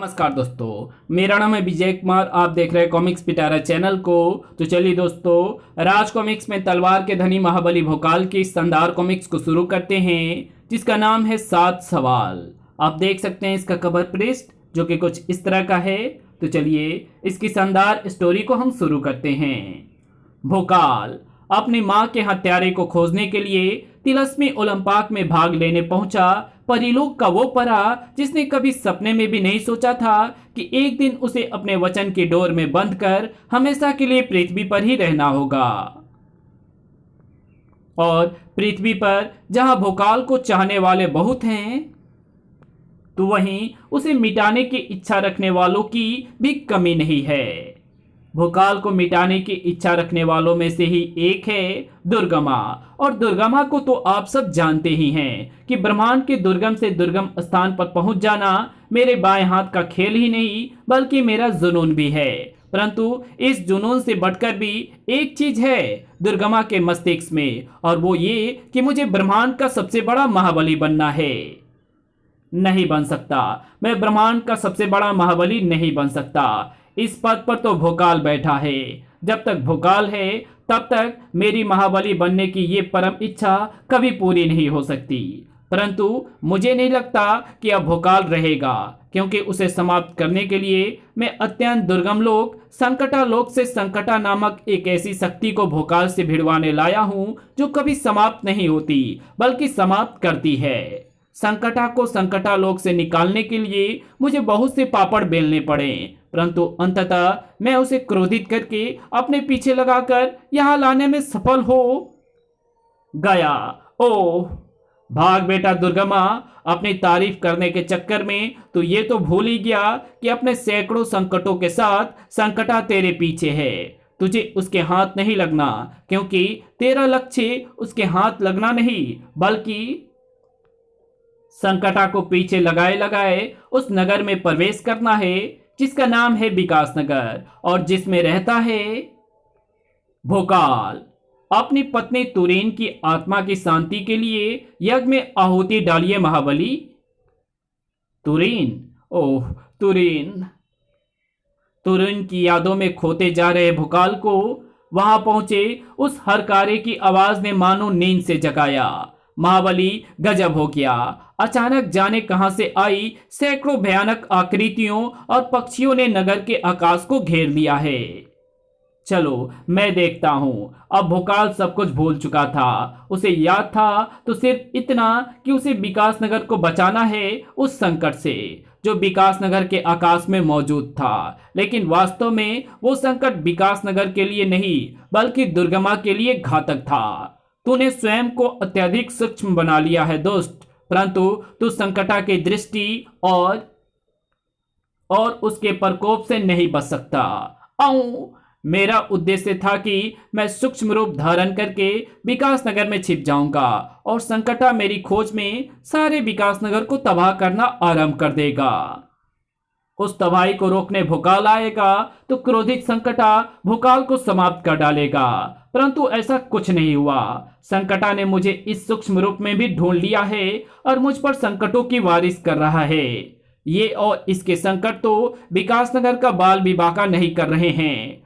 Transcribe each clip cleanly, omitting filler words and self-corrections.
नमस्कार दोस्तों, मेरा नाम है विजय कुमार। आप देख रहे हैं कॉमिक्स पिटारा चैनल को। तो चलिए दोस्तों, राज कॉमिक्स में तलवार के धनी महाबली भोकाल की शानदार कॉमिक्स को शुरू करते हैं, जिसका नाम है 7 सवाल। आप देख सकते हैं इसका कवर पृष्ठ, जो कि कुछ इस तरह का है। तो चलिए इसकी शानदार स्टोरी को हम शुरू करते हैं। भोकाल अपनी माँ के हत्यारे को खोजने के लिए तिलस्मी ओलंपाक में भाग लेने पहुंचा। परिलोक का वो परा जिसने कभी सपने में भी नहीं सोचा था कि एक दिन उसे अपने वचन की डोर में बंध कर हमेशा के लिए पृथ्वी पर ही रहना होगा। और पृथ्वी पर जहां भोकाल को चाहने वाले बहुत हैं, तो वहीं उसे मिटाने की इच्छा रखने वालों की भी कमी नहीं है। भोकाल को मिटाने की इच्छा रखने वालों में से ही एक है दुर्गमा। और दुर्गमा को तो आप सब जानते ही हैं कि ब्रह्मांड के दुर्गम से दुर्गम स्थान पर पहुंच जाना मेरे बाएं हाथ का खेल ही नहीं, बल्कि मेरा जुनून भी है। परंतु इस जुनून से बढ़कर भी एक चीज है दुर्गमा के मस्तिष्क में, और वो ये कि मुझे ब्रह्मांड का सबसे बड़ा महाबली बनना है। नहीं बन सकता, मैं ब्रह्मांड का सबसे बड़ा महाबली नहीं बन सकता। इस पद पर तो भोकाल बैठा है। जब तक भोकाल है तब तक मेरी महाबली बनने की ये परम इच्छा कभी पूरी नहीं हो सकती। परंतु मुझे नहीं लगता कि अब भोकाल रहेगा, क्योंकि उसे समाप्त करने के लिए मैं अत्यंत दुर्गम लोक संकटा लोक से संकटा नामक एक ऐसी शक्ति को भोकाल से भिड़वाने लाया हूँ, जो कभी समाप्त नहीं होती बल्कि समाप्त करती है। संकटा को संकटा लोक से निकालने के लिए मुझे बहुत से पापड़ बेलने पड़े, परंतु अंततः मैं उसे क्रोधित करके अपने पीछे लगाकर यहाँ लाने में सफल हो गया। ओह भाग बेटा दुर्गमा, अपनी तारीफ करने के चक्कर में तो ये तो भूल ही गया कि अपने सैकड़ों संकटों के साथ संकटा तेरे पीछे है। तुझे उसके हाथ नहीं लगना, क्योंकि तेरा लक्ष्य उसके हाथ लगना नहीं, बल्कि संकटा को पीछे लगाए लगाए उस नगर में प्रवेश करना है जिसका नाम है विकास नगर, और जिसमें रहता है भोकाल। अपनी पत्नी तुरीन की आत्मा की शांति के लिए यज्ञ में आहुति डालिए महाबली। तुरीन, ओह तुरीन। तुरीन की यादों में खोते जा रहे भोकाल को वहां पहुंचे उस हरकारे की आवाज ने मानो नींद से जगाया। महाबली गजब हो गया। अचानक जाने कहां से आई सैकड़ों भयानक आकृतियों और पक्षियों ने नगर के आकाश को घेर लिया है। चलो मैं देखता हूं। अब भोकाल सब कुछ भूल चुका था। उसे याद था तो सिर्फ इतना कि उसे विकास नगर को बचाना है उस संकट से जो विकास नगर के आकाश में मौजूद था। लेकिन वास्तव में वो संकट विकास नगर के लिए नहीं, बल्कि दुर्गमा के लिए घातक था। तूने स्वयं को अत्यधिक सूक्ष्म बना लिया है दोस्त, परंतु तू संकटा की दृष्टि और उसके प्रकोप से नहीं बच सकता। मेरा उद्देश्य था कि मैं सूक्ष्म रूप धारण करके विकास नगर में छिप जाऊंगा, और संकटा मेरी खोज में सारे विकास नगर को तबाह करना आरंभ कर देगा। उस तबाही को रोकने भोकाल आएगा तो क्रोधित संकटा भोकाल को समाप्त कर डालेगा, परंतु ऐसा कुछ नहीं हुआ। संकटा ने मुझे इस सूक्ष्म रूप में भी ढूंढ लिया है और मुझ पर संकटों की वारिश कर रहा है। ये और इसके संकट तो विकास नगर का बाल विवाह नहीं कर रहे हैं।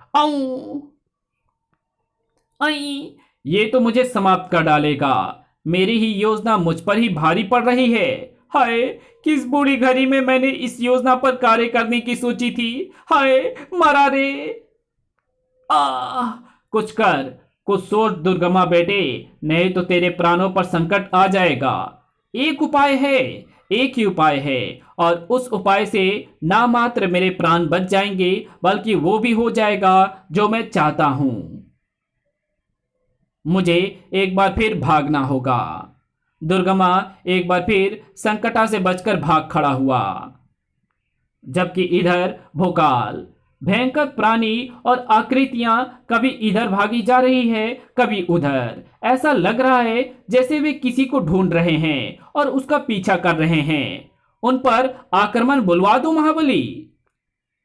ये तो मुझे समाप्त कर डालेगा। मेरी ही योजना मुझ पर ही भारी पड़ रही है। हाय, किस बूढ़ी घड़ी में मैंने इस योजना पर कार्य करने की सोची थी। हाय मरा रे। कुछ कर, कुछ सोच दुर्गमा बेटे, नहीं तो तेरे प्राणों पर संकट आ जाएगा। एक उपाय है, एक ही उपाय है, और उस उपाय से ना मात्र मेरे प्राण बच जाएंगे, बल्कि वो भी हो जाएगा जो मैं चाहता हूं। मुझे एक बार फिर भागना होगा। दुर्गमा एक बार फिर संकटा से बचकर भाग खड़ा हुआ, जबकि इधर भोकाल भयंकर प्राणी और आकृतियां कभी इधर भागी जा रही है, कभी उधर। ऐसा लग रहा है जैसे वे किसी को ढूंढ रहे हैं और उसका पीछा कर रहे हैं। उन पर आक्रमण बुलवा दो महाबली।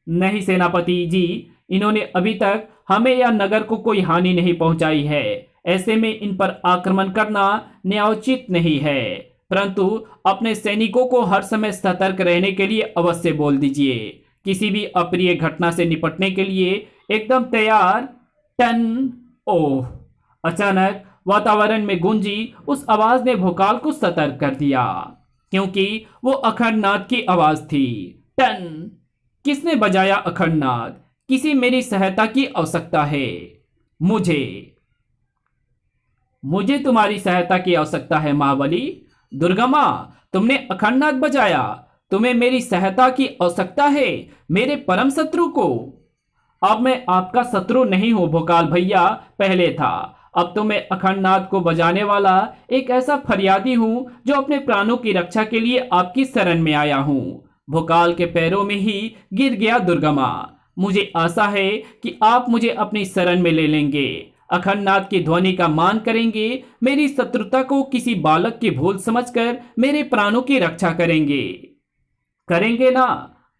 नहीं सेनापति जी, इन्होंने अभी तक हमें या नगर को कोई हानि नहीं पहुंचाई है। ऐसे में इन पर आक्रमण करना न्यायोचित नहीं है। परंतु अपने सैनिकों को हर समय सतर्क रहने के लिए अवश्य बोल दीजिए। किसी भी अप्रिय घटना से निपटने के लिए एकदम तैयार। टन। ओह! अचानक वातावरण में गूंजी उस आवाज ने भोकाल को सतर्क कर दिया, क्योंकि वो अखंडनाद की आवाज थी। टन। किसने बजाया अखंडनाद? किसी मेरी सहायता की आवश्यकता है। मुझे मुझे तुम्हारी सहायता की आवश्यकता है महाबली। दुर्गा माँ, तुमने अखंडनाद बजाया। तुम्हें मेरी सहायता की आवश्यकता है, मेरे परम शत्रु को। अब मैं आपका शत्रु नहीं हूं भोकाल भैया, पहले था। अब तो मैं अखंडनाद को बजाने वाला एक ऐसा फरियादी हूं जो अपने प्राणों की रक्षा के लिए आपकी शरण में आया हूं। भोकाल के पैरों में ही गिर गया दुर्गा माँ। मुझे आशा है कि आप मुझे अपनी शरण में ले लेंगे, अखंडनाद की ध्वनि का मान करेंगे, मेरी शत्रुता को किसी बालक की भूल समझकर मेरे प्राणों की रक्षा करेंगे। करेंगे ना?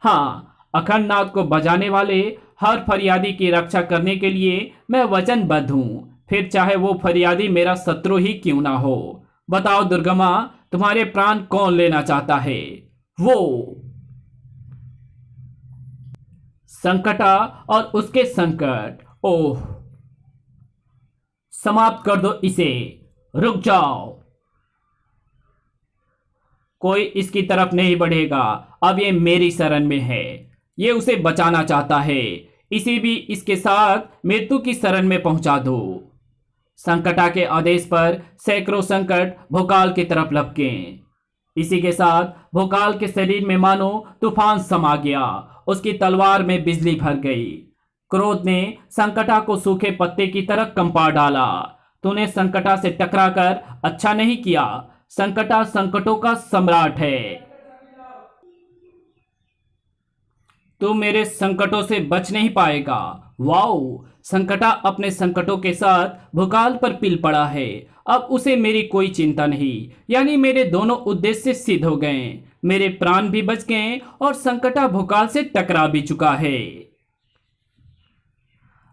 हाँ, अखंडनाद को बजाने वाले हर फरियादी की रक्षा करने के लिए मैं वचनबद्ध हूँ, फिर चाहे वो फरियादी मेरा शत्रु ही क्यों ना हो। बताओ दुर्गा माँ, तुम्हारे प्राण कौन लेना चाहता है? वो संकटा और उसके संकट। ओह! समाप्त कर दो इसे। रुक जाओ, कोई इसकी तरफ नहीं बढ़ेगा। अब ये मेरी शरण में है। ये उसे बचाना चाहता है, इसी भी इसके साथ मृत्यु की शरण में पहुंचा दो। संकटा के आदेश पर सैकड़ों संकट भोकाल की तरफ लपके। इसी के साथ भोकाल के शरीर में मानो तूफान समा गया। उसकी तलवार में बिजली भर गई। क्रोध ने संकटा को सूखे पत्ते की तरह कंपा डाला। तूने संकटा से टकराकर अच्छा नहीं किया। संकटा संकटों का सम्राट है। तू मेरे संकटों से बच नहीं पाएगा। वाओ! संकटा अपने संकटों के साथ भोकाल पर पिल पड़ा है। अब उसे मेरी कोई चिंता नहीं, यानी मेरे दोनों उद्देश्य सिद्ध हो गए। मेरे प्राण भी बच गए और संकटा भोकाल से टकरा भी चुका है।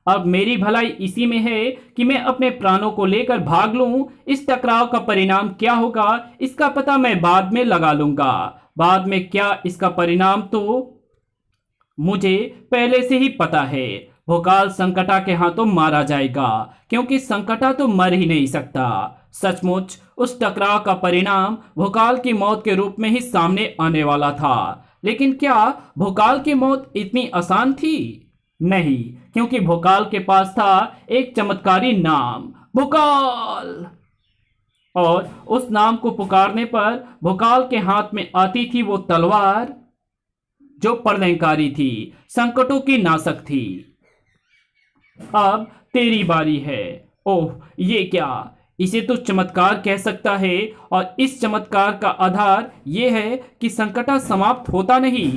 अब मेरी भलाई इसी में है कि मैं अपने प्राणों को लेकर भाग लूं। इस टकराव का परिणाम क्या होगा इसका पता मैं बाद में लगा लूंगा। बाद में क्या इसका परिणाम तो मुझे पहले से ही पता है। भोकाल संकटा के हाथों मारा जाएगा, क्योंकि संकटा तो मर ही नहीं सकता। सचमुच उस टकराव का परिणाम भोकाल की मौत के रूप में ही सामने आने वाला था। लेकिन क्या भोकाल की मौत इतनी आसान थी? नहीं, क्योंकि भोकाल के पास था एक चमत्कारी नाम, भोकाल। और उस नाम को पुकारने पर भोकाल के हाथ में आती थी वो तलवार जो प्रलयंकारी थी, संकटों की नाशक थी। अब तेरी बारी है। ओह, ये क्या? इसे तो चमत्कार कह सकता है, और इस चमत्कार का आधार यह है कि संकटा समाप्त होता नहीं,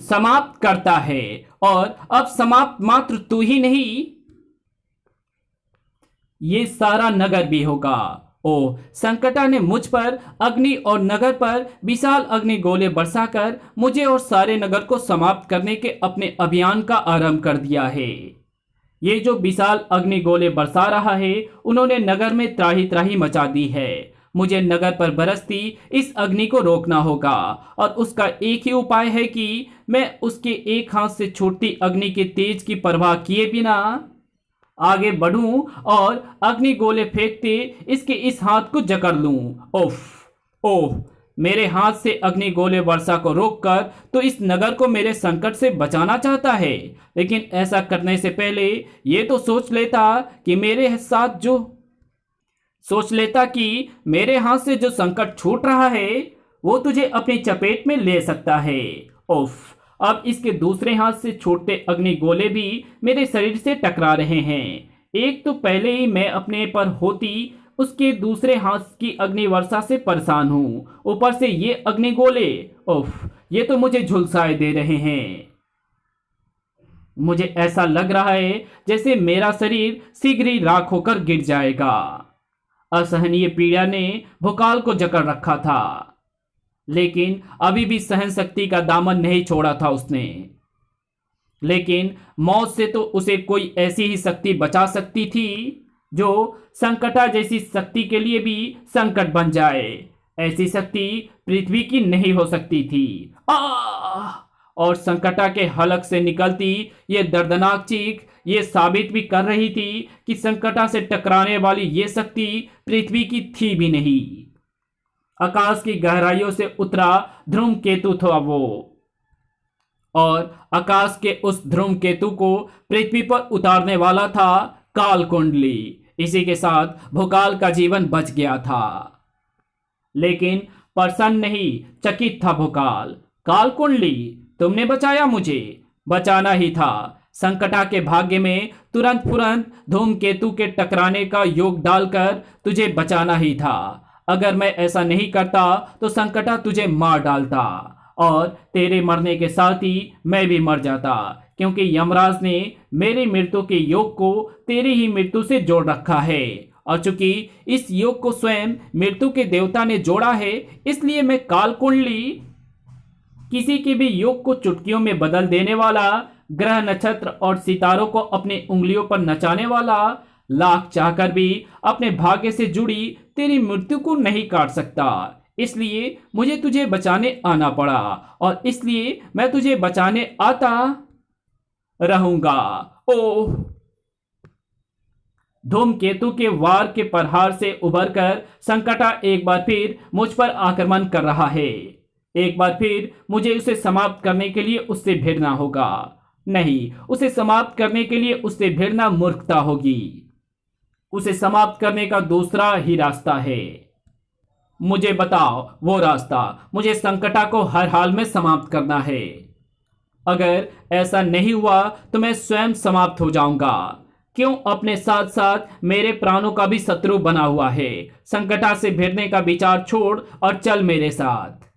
समाप्त करता है। और अब समाप्त मात्र तू ही नहीं, ये सारा नगर भी होगा। ओह! संकटा ने मुझ पर, अग्नि और नगर पर विशाल अग्नि गोले बरसाकर मुझे और सारे नगर को समाप्त करने के अपने अभियान का आरंभ कर दिया है। ये जो विशाल अग्नि गोले बरसा रहा है, उन्होंने नगर में त्राही त्राही मचा दी है। मुझे नगर पर बरसती इस अग्नि को रोकना होगा, और उसका एक ही उपाय है कि मैं उसके एक हाथ से छूटती अग्नि के तेज की परवाह किए बिना आगे बढ़ूं और अग्नि गोले फेंकते इसके इस हाथ को जकड़ लूं। ओफ! ओह! मेरे हाथ से अग्नि गोले वर्षा को रोककर तो इस नगर को मेरे संकट से बचाना चाहता है, लेकिन ऐसा करने से पहले ये तो सोच लेता कि मेरे हाथ से जो संकट छूट रहा है वो तुझे अपनी चपेट में ले सकता है। ओफ! अब इसके दूसरे हाथ से छूटते अग्नि गोले भी मेरे शरीर से टकरा रहे हैं। एक तो पहले ही मैं अपने पर होती उसके दूसरे हाथ की अग्नि वर्षा से परेशान हूं, ऊपर से ये अग्नि गोले। उफ! ये तो मुझे झुलसाए दे रहे हैं। मुझे ऐसा लग रहा है जैसे मेरा शरीर शीघ्र ही राख होकर गिर जाएगा। असहनीय पीड़ा ने भोकाल को जकड़ रखा था, लेकिन अभी भी सहन शक्ति का दामन नहीं छोड़ा था उसने। लेकिन मौत से तो उसे कोई ऐसी ही शक्ति बचा सकती थी जो संकटा जैसी शक्ति के लिए भी संकट बन जाए। ऐसी शक्ति पृथ्वी की नहीं हो सकती थी। और संकटा के हलक से निकलती ये दर्दनाक चीख ये साबित भी कर रही थी कि संकटा से टकराने वाली ये शक्ति पृथ्वी की थी भी नहीं। आकाश की गहराइयों से उतरा ध्रुव केतु था वो, और आकाश के उस ध्रुव केतु को पृथ्वी पर उतारने वाला था काल कुंडली। इसी के साथ भोकाल का जीवन बच गया था। लेकिन प्रसन्न नहीं, चकित था भोकाल। काल कुंडली, तुमने बचाया मुझे। बचाना ही था। संकटा के भाग्य में तुरंत फुरंत धूमकेतु के टकराने का योग डालकर तुझे बचाना ही था। अगर मैं ऐसा नहीं करता तो संकटा तुझे मार डालता, और तेरे मरने के साथ ही मैं भी मर जाता, क्योंकि यमराज ने मेरी मृत्यु के योग को तेरी ही मृत्यु से जोड़ रखा है। और चूंकि इस योग को स्वयं मृत्यु के देवता ने जोड़ा है, इसलिए मैं काल कुंडली, किसी के भी योग को चुटकियों में बदल देने वाला, ग्रह नक्षत्र और सितारों को अपनी उंगलियों पर नचाने वाला, लाख चाहकर भी अपने भाग्य से जुड़ी तेरी मृत्यु को नहीं काट सकता। इसलिए मुझे तुझे बचाने आना पड़ा, और इसलिए मैं तुझे बचाने आता रहूंगा। ओह! धूमकेतु के वार के प्रहार से उबरकर संकटा एक बार फिर मुझ पर आक्रमण कर रहा है। एक बार फिर मुझे उसे समाप्त करने के लिए उससे भिड़ना होगा। नहीं, उसे समाप्त करने के लिए उससे भिड़ना मूर्खता होगी। उसे समाप्त करने का दूसरा ही रास्ता है। मुझे बताओ वो रास्ता। मुझे संकटा को हर हाल में समाप्त करना है। अगर ऐसा नहीं हुआ तो मैं स्वयं समाप्त हो जाऊंगा। क्यों अपने साथ साथ मेरे प्राणों का भी शत्रु बना हुआ है। संकटा से भिड़ने का विचार छोड़ और चल मेरे साथ।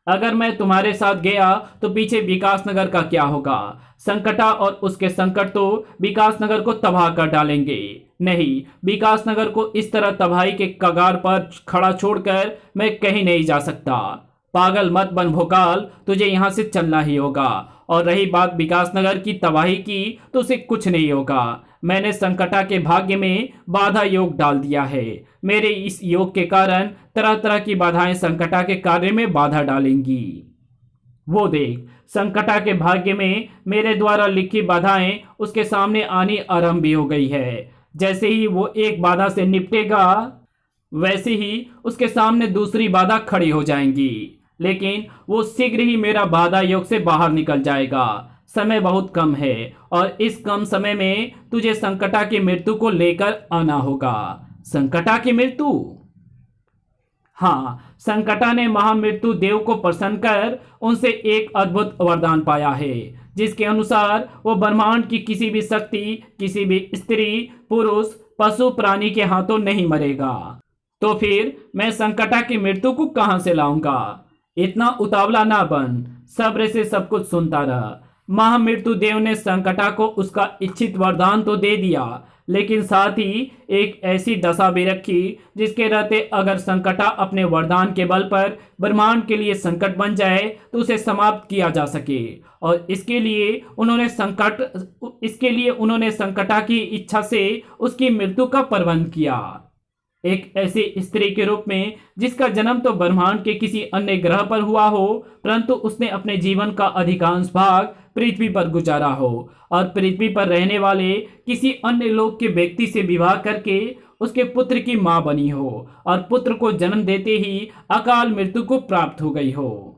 अगर मैं तुम्हारे साथ गया तो पीछे विकासनगर का क्या होगा। संकटा और उसके संकट तो विकासनगर को तबाह कर डालेंगे। नहीं, विकासनगर को इस तरह तबाही के कगार पर खड़ा छोड़कर मैं कहीं नहीं जा सकता। पागल मत बन भोकाल, तुझे यहां से चलना ही होगा। और रही बात विकासनगर की तबाही की, तो उसे कुछ नहीं होगा। मैंने संकटा के भाग्य में बाधा योग डाल दिया है। मेरे इस योग के कारण तरह तरह की बाधाएं संकटा के कार्य में बाधा डालेंगी। वो देख, संकटा के भाग्य में मेरे द्वारा लिखी बाधाएं उसके सामने आनी आरंभ भी हो गई है। जैसे ही वो एक बाधा से निपटेगा, वैसे ही उसके सामने दूसरी बाधा खड़ी हो जाएंगी। लेकिन वो शीघ्र ही मेरा बाधा योग से बाहर निकल जाएगा। समय बहुत कम है, और इस कम समय में तुझे संकटा की मृत्यु को लेकर आना होगा। संकटा की मृत्यु? हाँ, संकटा ने महामृत्यु देव को प्रसन्न कर उनसे एक अद्भुत वरदान पाया है, जिसके अनुसार वो ब्रह्मांड की किसी भी शक्ति, किसी भी स्त्री, पुरुष, पशु, प्राणी के हाथों नहीं मरेगा। तो फिर मैं संकटा की मृत्यु को कहां से लाऊंगा? इतना उतावला ना बन, सब्र से सब कुछ सुनता रह। महामृत्यु देव ने संकटा को उसका इच्छित वरदान तो दे दिया, लेकिन साथ ही एक ऐसी दशा भी रखी जिसके रहते अगर संकटा अपने वरदान के बल पर ब्रह्मांड के लिए संकट बन जाए तो उसे समाप्त किया जा सके। और इसके लिए उन्होंने संकटा की इच्छा से उसकी मृत्यु का प्रबंध किया। एक ऐसी स्त्री के रूप में जिसका जन्म तो ब्रह्मांड के किसी अन्य ग्रह पर हुआ हो, परंतु उसने अपने जीवन का अधिकांश भाग पृथ्वी पर गुजारा हो, और पृथ्वी पर रहने वाले किसी अन्य लोक के व्यक्ति से विवाह करके उसके पुत्र की मां बनी हो, और पुत्र को जन्म देते ही अकाल मृत्यु को प्राप्त हो गई हो।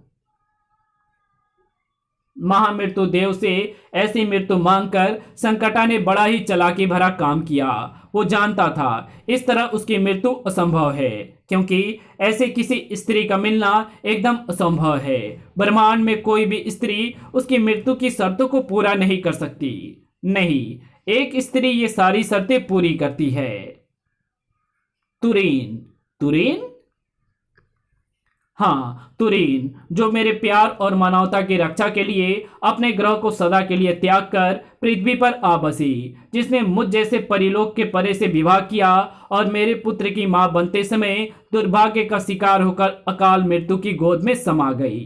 महामृत्यु देव से ऐसी मृत्यु मांगकर संकटा ने बड़ा ही चालाकी भरा काम किया। वो जानता था इस तरह उसकी मृत्यु असंभव है, क्योंकि ऐसे किसी स्त्री का मिलना एकदम असंभव है। ब्रह्मांड में कोई भी स्त्री उसकी मृत्यु की शर्तों को पूरा नहीं कर सकती। नहीं, एक स्त्री ये सारी शर्तें पूरी करती है। तुरीन? तुरीन? हाँ, तुरीन, जो मेरे प्यार और मानवता की रक्षा के लिए अपने ग्रह को सदा के लिए त्याग कर पृथ्वी पर आ बसी, जिसने मुझ जैसे परिलोक के परे से विवाह किया और मेरे पुत्र की मां बनते समय दुर्भाग्य का शिकार होकर अकाल मृत्यु की गोद में समा गई।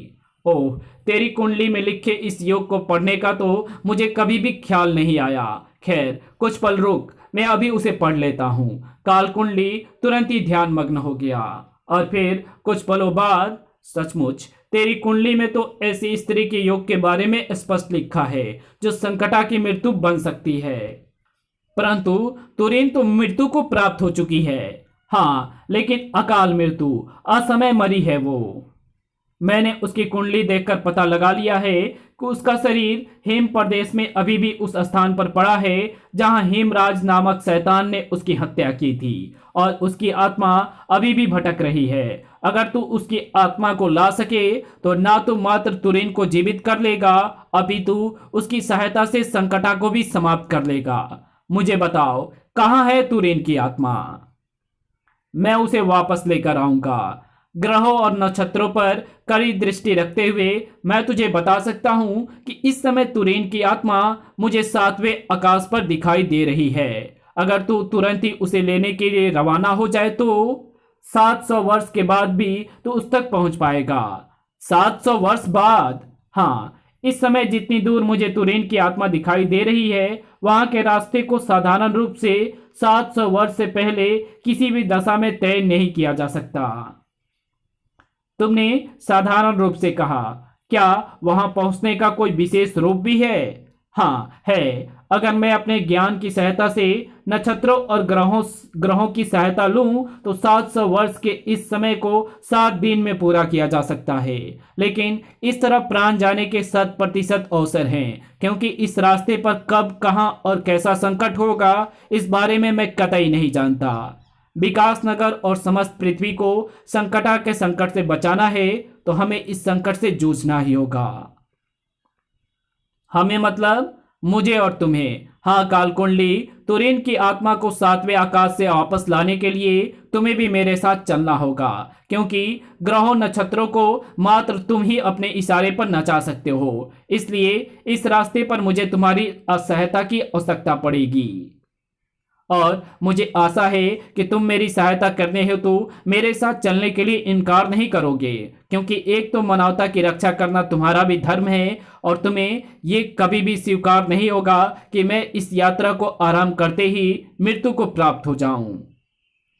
ओह, तेरी कुंडली में लिखे इस योग को पढ़ने का तो मुझे कभी भी ख्याल नहीं आया। खैर, कुछ पल रुक, मैं अभी उसे पढ़ लेता हूँ। काल कुंडली तुरंत ही ध्यान मग्न हो गया। और फिर कुछ पलों बाद, सचमुच तेरी कुंडली में तो ऐसी स्त्री के योग के बारे में स्पष्ट लिखा है जो संकटा की मृत्यु बन सकती है। परंतु तुरीन तो मृत्यु को प्राप्त हो चुकी है। हाँ, लेकिन अकाल मृत्यु, असमय मरी है वो। मैंने उसकी कुंडली देखकर पता लगा लिया है कि उसका शरीर हेम प्रदेश में अभी भी उस स्थान पर पड़ा है जहां हेमराज नामक शैतान ने उसकी हत्या की थी, और उसकी आत्मा अभी भी भटक रही है। अगर तू उसकी आत्मा को ला सके तो ना तो मात्र तुरीन को जीवित कर लेगा, अपितु उसकी सहायता से संकटा को भी समाप्त कर लेगा। मुझे बताओ, कहाँ है तुरीन की आत्मा? मैं उसे वापस लेकर आऊंगा। ग्रहों और नक्षत्रों पर कड़ी दृष्टि रखते हुए मैं तुझे बता सकता हूं कि इस समय तुरीन की आत्मा मुझे 7वें आकाश पर दिखाई दे रही है। अगर तू तुरंत ही उसे लेने के लिए रवाना हो जाए तो 700 वर्ष के बाद भी तू उस तक पहुंच पाएगा। 700 वर्ष बाद? हाँ, इस समय जितनी दूर मुझे तुरीन की आत्मा दिखाई दे रही है, वहां के रास्ते को साधारण रूप से 700 वर्ष से पहले किसी भी दशा में तय नहीं किया जा सकता। तुमने साधारण रूप से कहा, क्या वहां पहुंचने का कोई विशेष रूप भी है? हाँ है। अगर मैं अपने ज्ञान की सहायता से नक्षत्रों और ग्रहों की सहायता लूं तो 700 वर्ष के इस समय को 7 दिन में पूरा किया जा सकता है। लेकिन इस तरह प्राण जाने के 100% अवसर हैं, क्योंकि इस रास्ते पर कब, कहां और कैसा संकट होगा इस बारे में मैं कतई नहीं जानता। विकास नगर और समस्त पृथ्वी को संकटा के संकट से बचाना है तो हमें इस संकट से जूझना ही होगा। हमें मतलब मुझे और तुम्हें। हाँ कालकुंडली, तुरीन की आत्मा को 7वें आकाश से वापस लाने के लिए तुम्हें भी मेरे साथ चलना होगा, क्योंकि ग्रहों नक्षत्रों को मात्र तुम ही अपने इशारे पर नचा सकते हो। इसलिए इस रास्ते पर मुझे तुम्हारी सहायता की आवश्यकता पड़ेगी, और मुझे आशा है कि तुम मेरी सहायता करने हेतु मेरे साथ चलने के लिए इनकार नहीं करोगे, क्योंकि एक तो मानवता की रक्षा करना तुम्हारा भी धर्म है, और तुम्हें ये कभी भी स्वीकार नहीं होगा कि मैं इस यात्रा को आराम करते ही मृत्यु को प्राप्त हो जाऊं।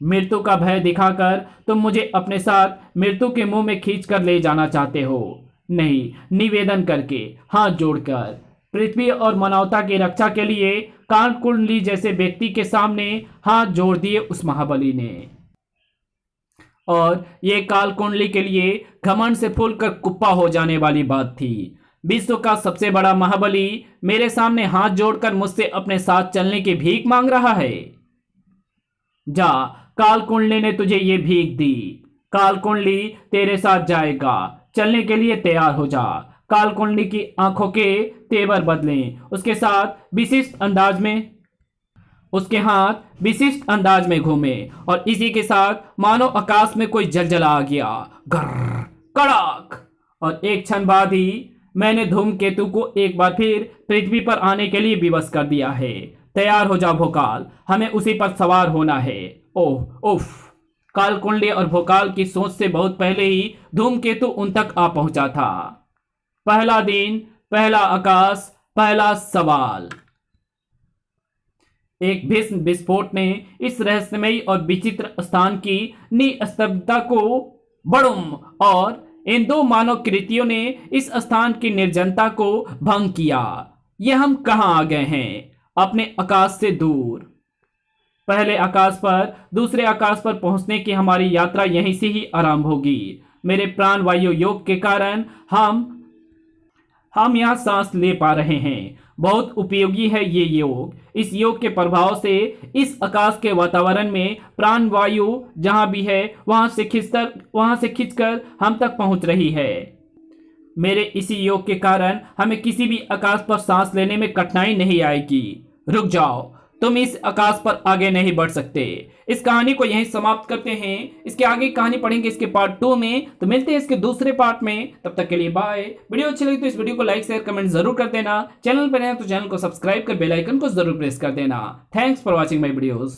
मृत्यु का भय दिखाकर तुम मुझे अपने साथ मृत्यु के मुंह में खींच कर ले जाना चाहते हो। नहीं, निवेदन करके, हाथ जोड़कर, पृथ्वी और मानवता की रक्षा के लिए कालकुंडली जैसे व्यक्ति के सामने हाथ जोड़ दिए उस महाबली ने। और ये कालकुंडली के लिए घमंड से फूलकर कुप्पा हो जाने वाली बात थी। विश्व का सबसे बड़ा महाबली मेरे सामने हाथ जोड़कर मुझसे अपने साथ चलने की भीख मांग रहा है। जा, कालकुंडली ने तुझे ये भीख दी। कालकुंडली तेरे साथ जाएगा, चलने के लिए तैयार हो जा। कालकुंडली की आंखों के तेवर बदलें, उसके साथ विशिष्ट अंदाज में, उसके हाथ विशिष्ट अंदाज में घूमे, और इसी के साथ मानो आकाश में कोई जलजला आ गया, गर्र कड़क, और एक क्षण बाद ही मैंने धूमकेतु को एक बार फिर पृथ्वी पर आने के लिए विवश कर दिया है। तैयार हो जा भोकाल, हमें उसी पर सवार होना है। ओह उफ। कालकुंडली और भोकाल की सोच से बहुत पहले ही धूमकेतु उन तक आ पहुंचा था। पहला दिन, पहला आकाश, पहला सवाल। एक भीषण विस्फोट ने इस रहस्यमयी और विचित्र स्थान की निस्तब्धता को बड़ुम, और इन दो मानव कृतियों ने इस स्थान की निर्जनता को भंग किया। ये हम कहां आ गए हैं? अपने आकाश से दूर। पहले आकाश पर, दूसरे आकाश पर पहुंचने की हमारी यात्रा यहीं से ही आरंभ होगी। मेरे प्राण वायु योग के कारण हम यहाँ सांस ले पा रहे हैं। बहुत उपयोगी है ये योग। इस योग के प्रभाव से इस आकाश के वातावरण में प्राण वायु जहां भी है वहां से खींचकर हम तक पहुंच रही है। मेरे इसी योग के कारण हमें किसी भी आकाश पर सांस लेने में कठिनाई नहीं आएगी। रुक जाओ, तुम इस आकाश पर आगे नहीं बढ़ सकते। इस कहानी को यहीं समाप्त करते हैं। इसके आगे कहानी पढ़ेंगे इसके पार्ट 2 में, तो मिलते हैं इसके दूसरे पार्ट में। तब तक के लिए बाय। वीडियो अच्छी लगी तो इस वीडियो को लाइक, शेयर, कमेंट जरूर कर देना। चैनल पर नए तो चैनल को सब्सक्राइब कर बेल आइकन को जरूर प्रेस कर देना। Thanks for watching my videos.